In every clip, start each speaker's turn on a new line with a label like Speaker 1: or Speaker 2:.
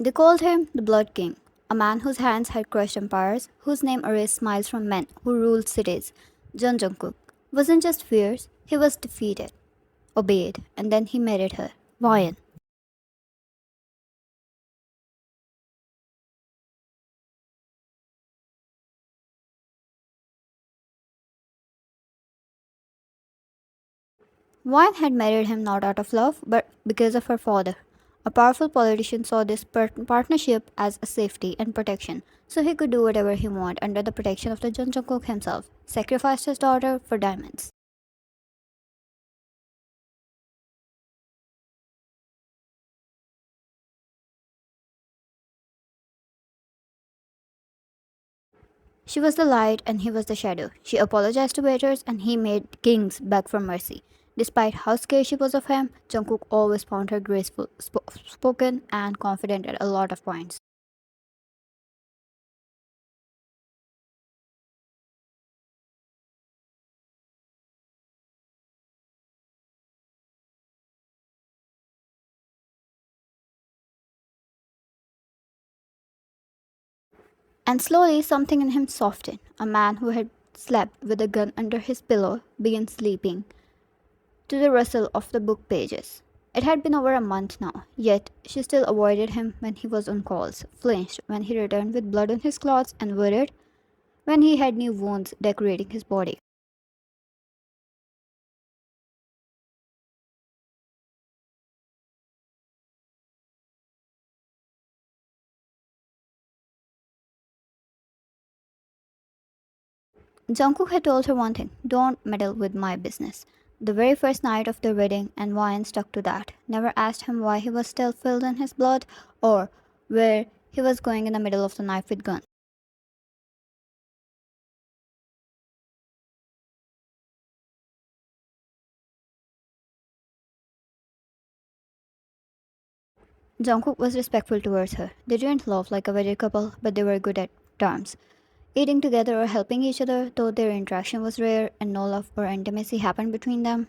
Speaker 1: They called him the Blood King, a man whose hands had crushed empires, whose name erased smiles from men who ruled cities. Jungkook wasn't just fierce, he was defeated, obeyed, and then he married her. Why? Wine had married him not out of love, but because of her father. A powerful politician saw this partnership as a safety and protection, so he could do whatever he wanted under the protection of the Jun Jungkook himself, sacrificed his daughter for diamonds. She was the light and he was the shadow. She apologized to waiters and he made kings beg for mercy. Despite how scared she was of him, Jungkook always found her graceful, spoken, and confident at a lot of points. And slowly something in him softened. A man who had slept with a gun under his pillow began sleeping to the rustle of the book pages. It had been over a month now, yet she still avoided him when he was on calls, flinched when he returned with blood on his clothes, and worried when he had new wounds decorating his body. Jungkook had told her one thing: don't meddle with my business. The very first night of their wedding, and Ryan stuck to that. Never asked him why he was still filled in his blood or where he was going in the middle of the night with gun. Jungkook was respectful towards her. They didn't love like a wedded couple, but they were good at terms. Eating together or helping each other, though their interaction was rare and no love or intimacy happened between them.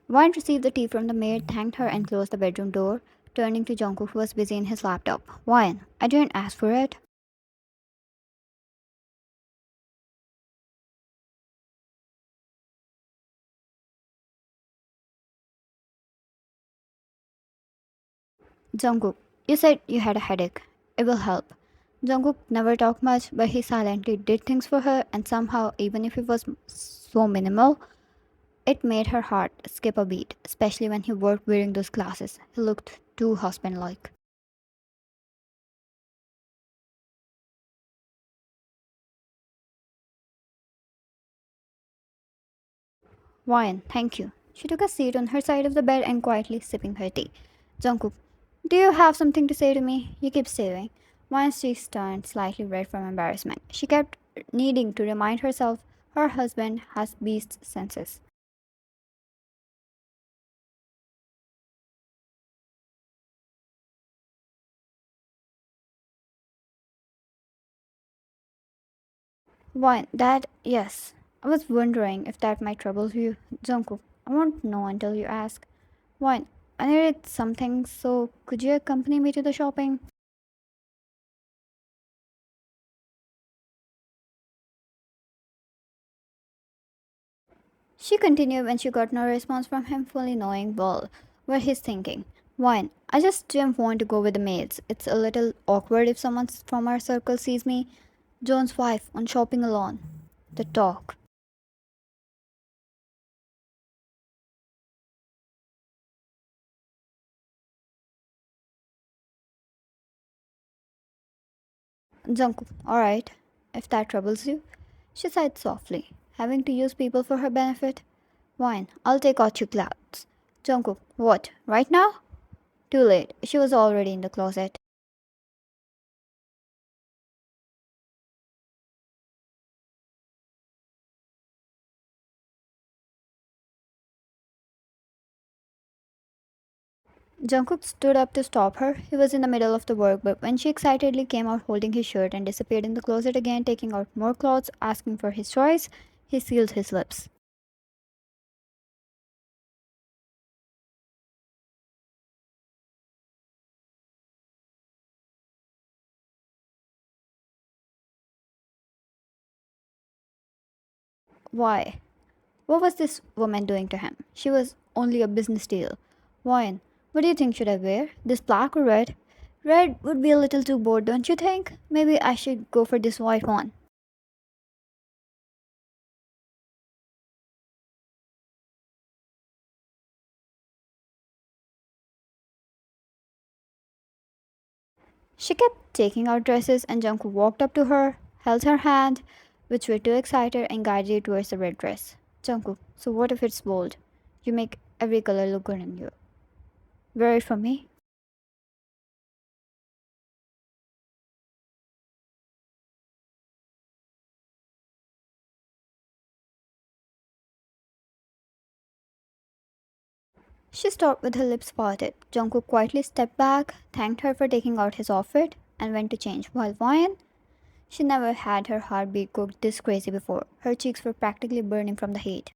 Speaker 1: Ryan received the tea from the maid, thanked her, and closed the bedroom door, turning to Jungkook, who was busy in his laptop. Ryan, I didn't ask for it. Jungkook, you said you had a headache. It will help. Jungkook never talked much, but he silently did things for her, and somehow, even if it was so minimal, it made her heart skip a beat, especially when he worked wearing those glasses. He looked too husband-like. Ryan, thank you. She took a seat on her side of the bed and quietly sipping her tea. Jungkook, do you have something to say to me? You keep staring. Ryan's cheeks turned slightly red from embarrassment. She kept needing to remind herself her husband has beast senses. Yes. I was wondering if that might trouble you, Jungkook. I won't know until you ask. Wine, I needed something, so could you accompany me to the shopping? She continued when she got no response from him, fully knowing well what he's thinking. Wine, I just didn't want to go with the maids. It's a little awkward if someone from our circle sees me, John's wife, on shopping alone. The talk. Jungkook, alright, if that troubles you. She sighed softly, having to use people for her benefit. Wine, I'll take out your clothes. Jungkook, what, right now? Too late, she was already in the closet. Jungkook stood up to stop her. He was in the middle of the work, but when she excitedly came out holding his shirt and disappeared in the closet again, taking out more clothes, asking for his choice, he sealed his lips. Why? What was this woman doing to him? She was only a business deal. Wine. What do you think should I wear? This black or red? Red would be a little too bold, don't you think? Maybe I should go for this white one. She kept taking out dresses and Jungkook walked up to her, held her hand, which were too excited, and guided you towards the red dress. Jungkook, so what if it's bold? You make every color look good on you. Wear it for me? She stopped with her lips parted. Jungkook quietly stepped back, thanked her for taking out his outfit, and went to change. While Ryan, she never had her heartbeat go this crazy before. Her cheeks were practically burning from the heat.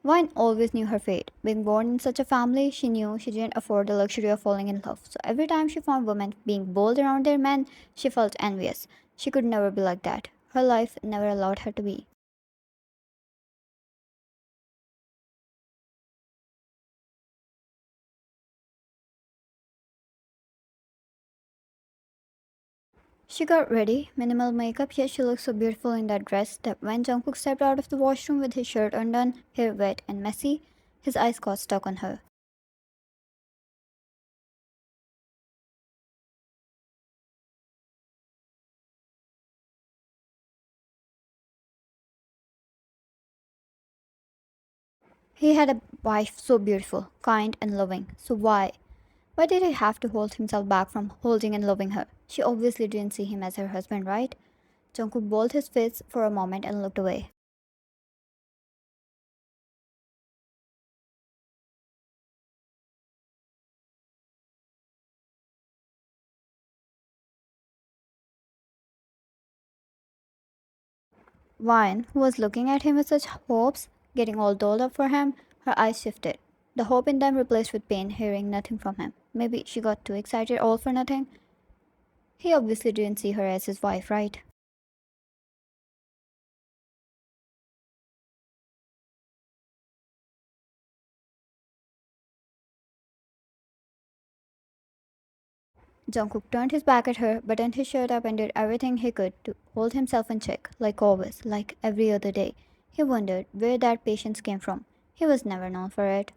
Speaker 1: Vine always knew her fate. Being born in such a family, she knew she didn't afford the luxury of falling in love. So every time she found women being bold around their men, she felt envious. She could never be like that. Her life never allowed her to be. She got ready, minimal makeup, yet she looked so beautiful in that dress that when Jungkook stepped out of the washroom with his shirt undone, hair wet and messy, his eyes got stuck on her. He had a wife so beautiful, kind, and loving. So why? Why did he have to hold himself back from holding and loving her? She obviously didn't see him as her husband, right? Jungkook balled his fists for a moment and looked away. Vine, who was looking at him with such hopes, getting all dolled up for him, her eyes shifted. The hope in them replaced with pain, hearing nothing from him. Maybe she got too excited all for nothing. He obviously didn't see her as his wife, right? Jungkook turned his back at her, buttoned his shirt up and did everything he could to hold himself in check, like always, like every other day. He wondered where that patience came from. He was never known for it.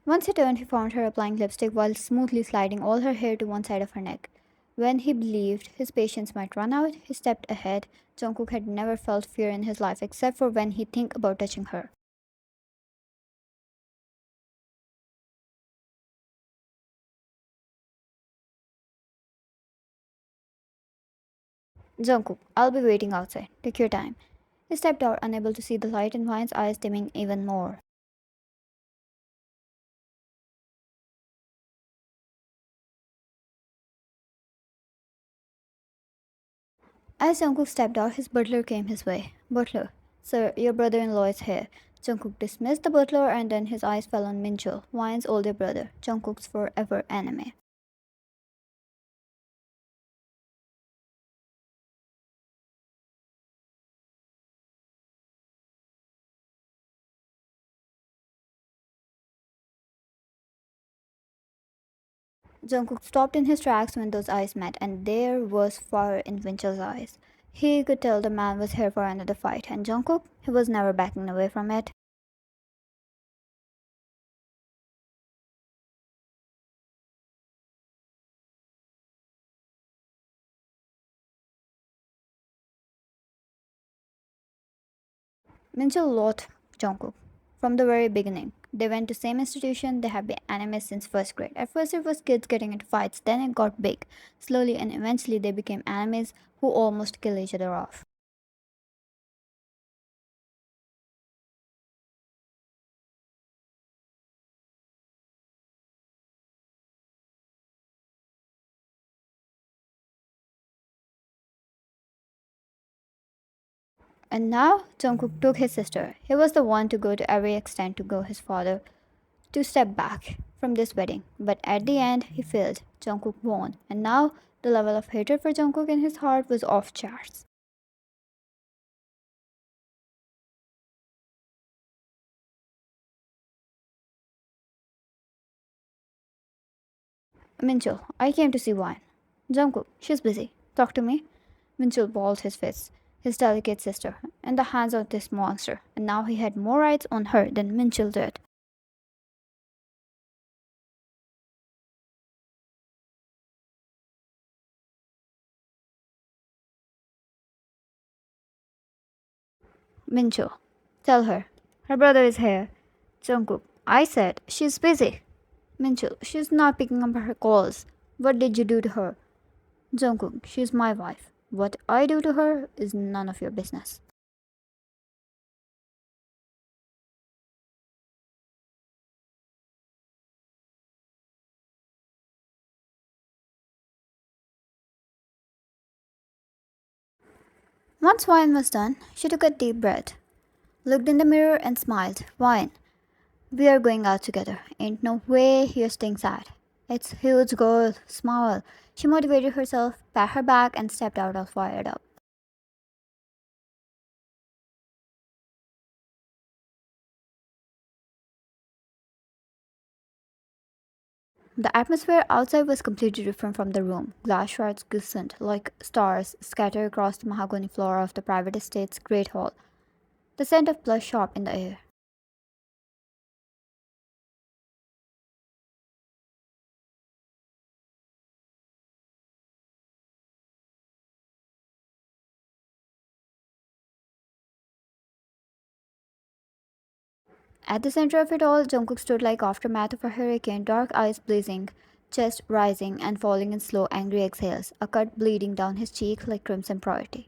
Speaker 1: Once he turned, he found her applying lipstick while smoothly sliding all her hair to one side of her neck. When he believed his patience might run out, he stepped ahead. Jungkook had never felt fear in his life except for when he think about touching her. Jungkook, I'll be waiting outside. Take your time. He stepped out, unable to see the light in Vine's eyes dimming even more. As Jungkook stepped out, his butler came his way. Butler, sir, your brother-in-law is here. Jungkook dismissed the butler and then his eyes fell on Minchul, Vine's older brother, Jungkook's forever enemy. Jungkook stopped in his tracks when those eyes met, and there was fire in Winchell's eyes. He could tell the man was here for another fight, and Jungkook, he was never backing away from it. Minchul loved Jungkook from the very beginning. They went to same institution, they have been enemies since first grade. At first it was kids getting into fights, then it got big. Slowly and eventually they became enemies who almost kill each other off. And now Jungkook took his sister. He was the one to go to every extent to go his father to step back from this wedding. But at the end he failed. Jungkook won. And now the level of hatred for Jungkook in his heart was off charts. Minchul, I came to see wine. Jungkook, she's busy. Talk to me. Minchul balled his fists, his delicate sister, in the hands of this monster, and now he had more rights on her than Minchul did. Minchul, tell her. Her brother is here. Jungkook, I said she's busy. Minchul, she's not picking up her calls. What did you do to her? Jungkook, she's my wife. What I do to her is none of your business. Once wine was done, she took a deep breath, looked in the mirror and smiled. Wine, we are going out together. Ain't no way you're staying sad. It's huge girl, smile. She motivated herself, pat her back, and stepped out all fired up. The atmosphere outside was completely different from the room. Glass shards glistened like stars scattered across the mahogany floor of the private estate's great hall. The scent of blush sharp in the air. At the center of it all, Jungkook stood like aftermath of a hurricane, dark eyes blazing, chest rising and falling in slow, angry exhales, a cut bleeding down his cheek like crimson priority.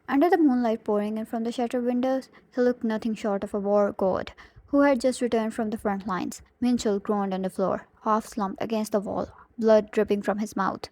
Speaker 1: Under the moonlight pouring in from the shattered windows, he looked nothing short of a war god who had just returned from the front lines. Minchul groaned on the floor, half slumped against the wall, blood dripping from his mouth.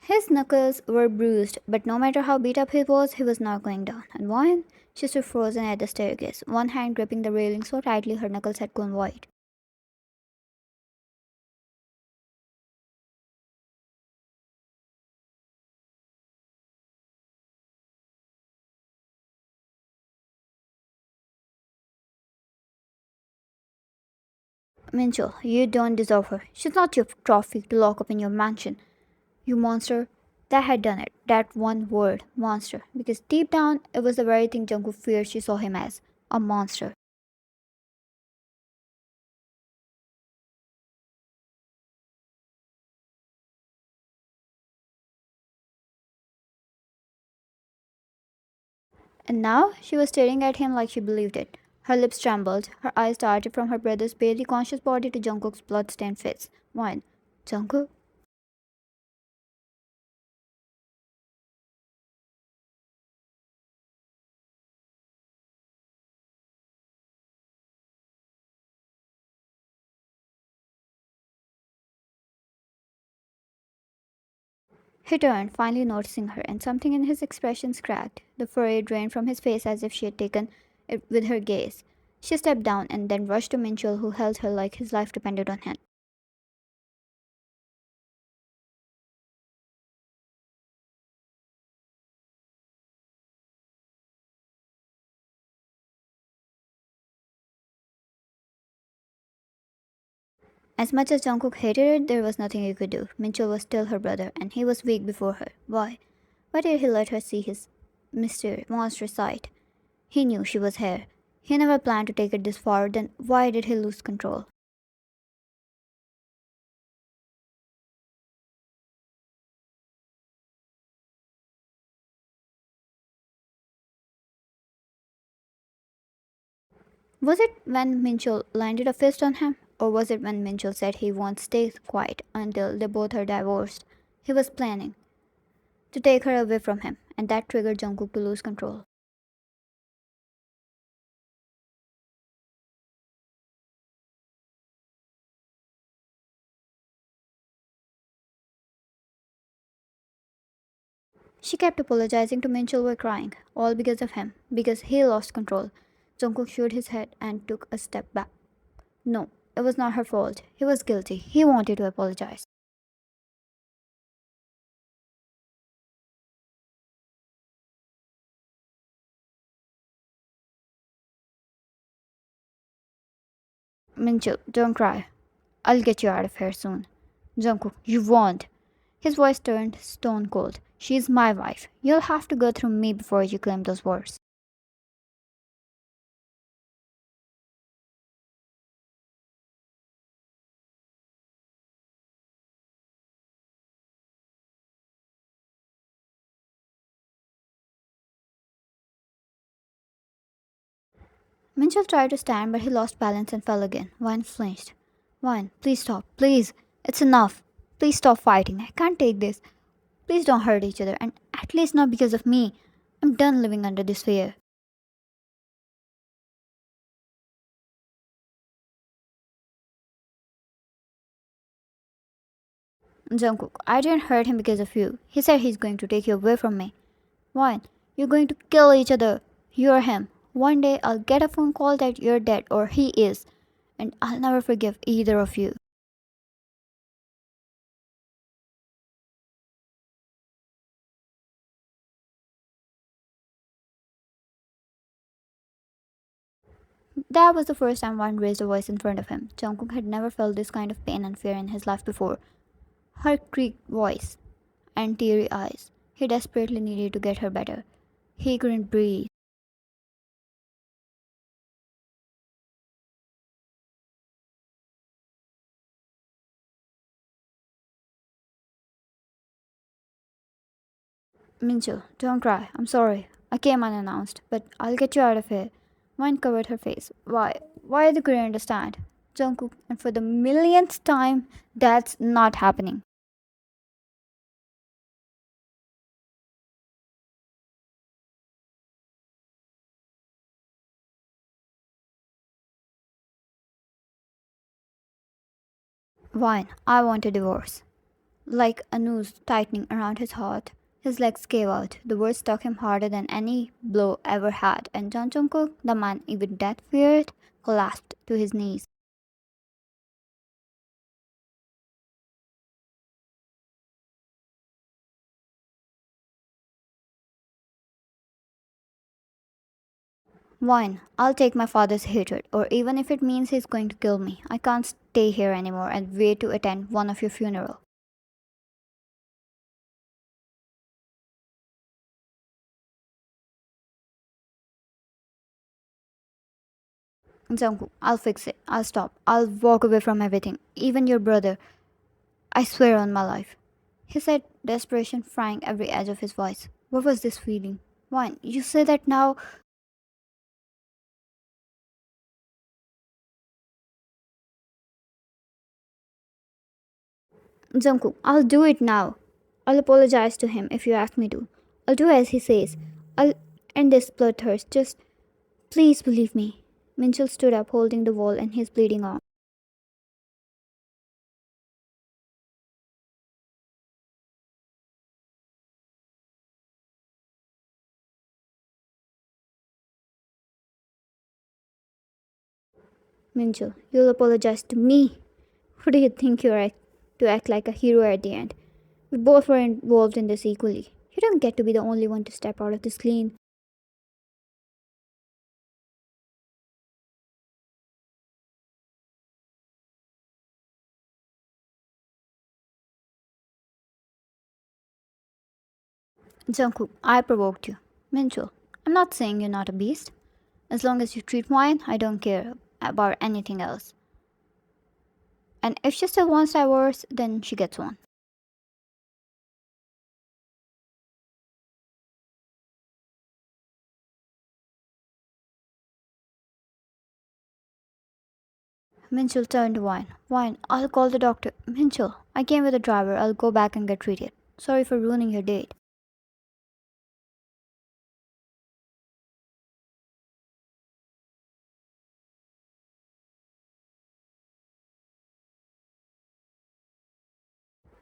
Speaker 1: His knuckles were bruised, but no matter how beat up he was not going down. And why? She stood frozen at the staircase, one hand gripping the railing so tightly her knuckles had gone white. Minchul, you don't deserve her. She's not your trophy to lock up in your mansion. You monster. That had done it. That one word, monster. Because deep down, it was the very thing Jungkook feared she saw him as a monster. And now she was staring at him like she believed it. Her lips trembled, her eyes darted from her brother's barely conscious body to Jungkook's blood-stained face. One, Jungkook? He turned, finally noticing her, and something in his expressions cracked. The fury drained from his face as if she had taken it with her gaze. She stepped down and then rushed to Minchul, who held her like his life depended on him. As much as Jungkook hated it, there was nothing he could do. Minchul was still her brother, and he was weak before her. Why? Why did he let her see his monstrous side? He knew she was here. He never planned to take it this far, then why did he lose control? Was it when Minchul landed a fist on him? Or was it when Minchul said he won't stay quiet until they both are divorced? He was planning to take her away from him, and that triggered Jungkook to lose control. She kept apologizing to Minchul while crying, all because of him, because he lost control. Jungkook shook his head and took a step back. No, it was not her fault. He was guilty. He wanted to apologize. Minchul, don't cry. I'll get you out of here soon. Jungkook, you won't. His voice turned stone cold. She's my wife. You'll have to go through me before you claim those words. Minchel tried to stand, but he lost balance and fell again. Vine flinched. Vine, please stop. Please. It's enough. Please stop fighting. I can't take this. Please don't hurt each other, and at least not because of me. I'm done living under this fear. Jungkook, I didn't hurt him because of you. He said he's going to take you away from me. Vine, you're going to kill each other. You're him. One day I'll get a phone call that you're dead or he is, and I'll never forgive either of you. That was the first time one raised a voice in front of him. Jungkook had never felt this kind of pain and fear in his life before. Her creaked voice and teary eyes. He desperately needed to get her better. He couldn't breathe. Mincho, don't cry. I'm sorry. I came unannounced, but I'll get you out of here. Mine covered her face. Why? Why they couldn't understand? Jungkook, and for the millionth time, that's not happening. Wine, I want a divorce. Like a noose tightening around his heart, his legs gave out. The words struck him harder than any blow ever had, and John Jungkook, the man even death feared, collapsed to his knees. Wine, I'll take my father's hatred, or even if it means he's going to kill me. I can't stay here anymore and wait to attend one of your funeral. Jungkook, I'll fix it. I'll stop. I'll walk away from everything, even your brother. I swear on my life. He said, desperation frying every edge of his voice. What was this feeling? Wine, you say that now. Jungkook, I'll do it now. I'll apologize to him if you ask me to. I'll do as he says. I'll end this bloodthirst. Just please believe me. Minchel stood up, holding the wall in his bleeding arm. Minchel, you'll apologize to me. Who do you think to act like a hero at the end? We both were involved in this equally. You don't get to be the only one to step out of this clean. Jungkook, I provoked you. Minchul, I'm not saying you're not a beast. As long as you treat wine, I don't care about anything else. And if she still wants divorce, then she gets one. Minchul turned to Wine. Wine, I'll call the doctor. Minchul, I came with a driver. I'll go back and get treated. Sorry for ruining your date.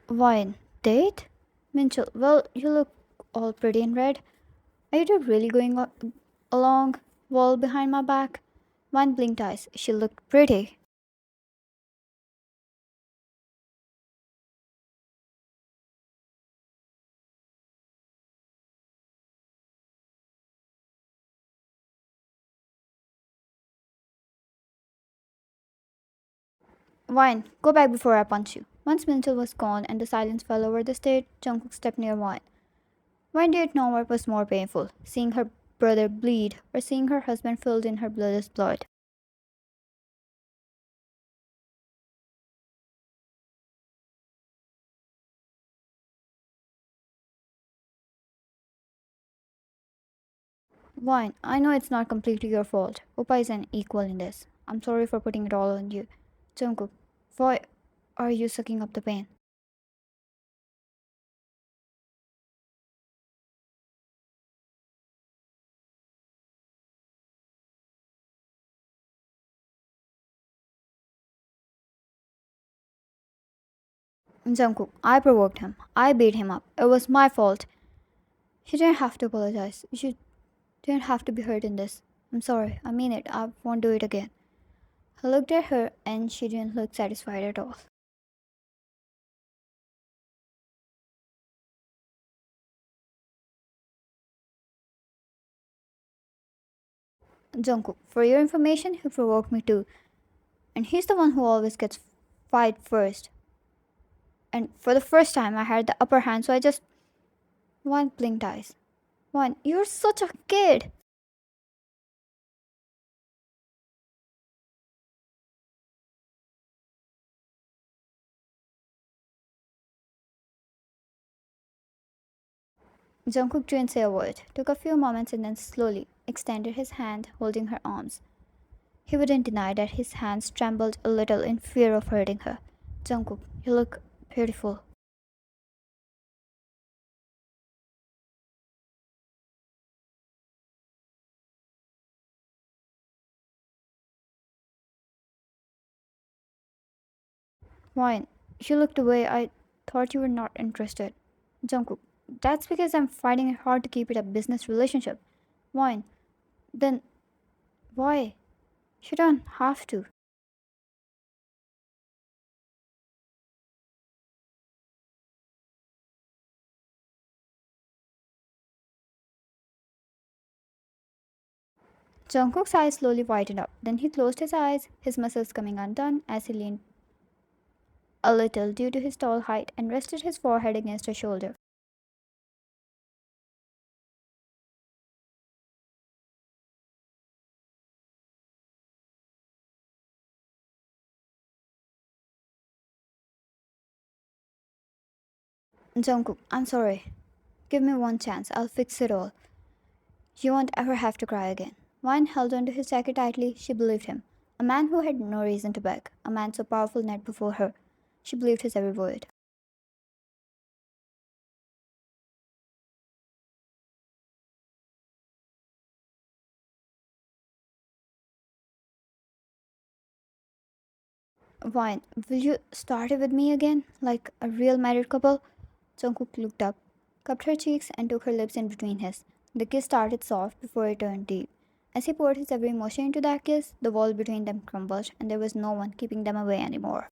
Speaker 1: Wine, date? Minchul, well, you look all pretty in red. Are you two really going along wall behind my back? Wine blinked eyes. She looked pretty. Wine, go back before I punch you. Once Minchul was gone and the silence fell over the stage, Jungkook stepped near Wine. Wine didn't know what was more painful, seeing her brother bleed or seeing her husband filled in her brother's blood. Wine, I know it's not completely your fault. Oppa is an equal in this. I'm sorry for putting it all on you. Jungkook, why are you sucking up the pain? Jungkook, I provoked him. I beat him up. It was my fault. You didn't have to apologize. You didn't have to be hurt in this. I'm sorry. I mean it. I won't do it again. I looked at her and she didn't look satisfied at all. Jungkook, for your information, he provoked me too. And he's the one who always gets fight first. And for the first time, I had the upper hand, so I just. One blinked eyes. One, you're such a kid. Jungkook didn't say a word, took a few moments and then slowly extended his hand, holding her arms. He wouldn't deny that his hands trembled a little in fear of hurting her. Jungkook, you look beautiful. Wine, you looked away. I thought you were not interested. Jungkook, that's because I'm fighting hard to keep it a business relationship. Wine, then why? You don't have to. Jungkook's eyes slowly widened up. Then he closed his eyes, his muscles coming undone as he leaned a little due to his tall height and rested his forehead against her shoulder. Jungkook, I'm sorry. Give me one chance. I'll fix it all. You won't ever have to cry again. Wine held onto his jacket tightly. She believed him. A man who had no reason to beg. A man so powerful net before her. She believed his every word. Wine, will you start it with me again? Like a real married couple? Jungkook looked up, cupped her cheeks, and took her lips in between his. The kiss started soft before it turned deep. As he poured his every emotion into that kiss, the wall between them crumbled, and there was no one keeping them away anymore.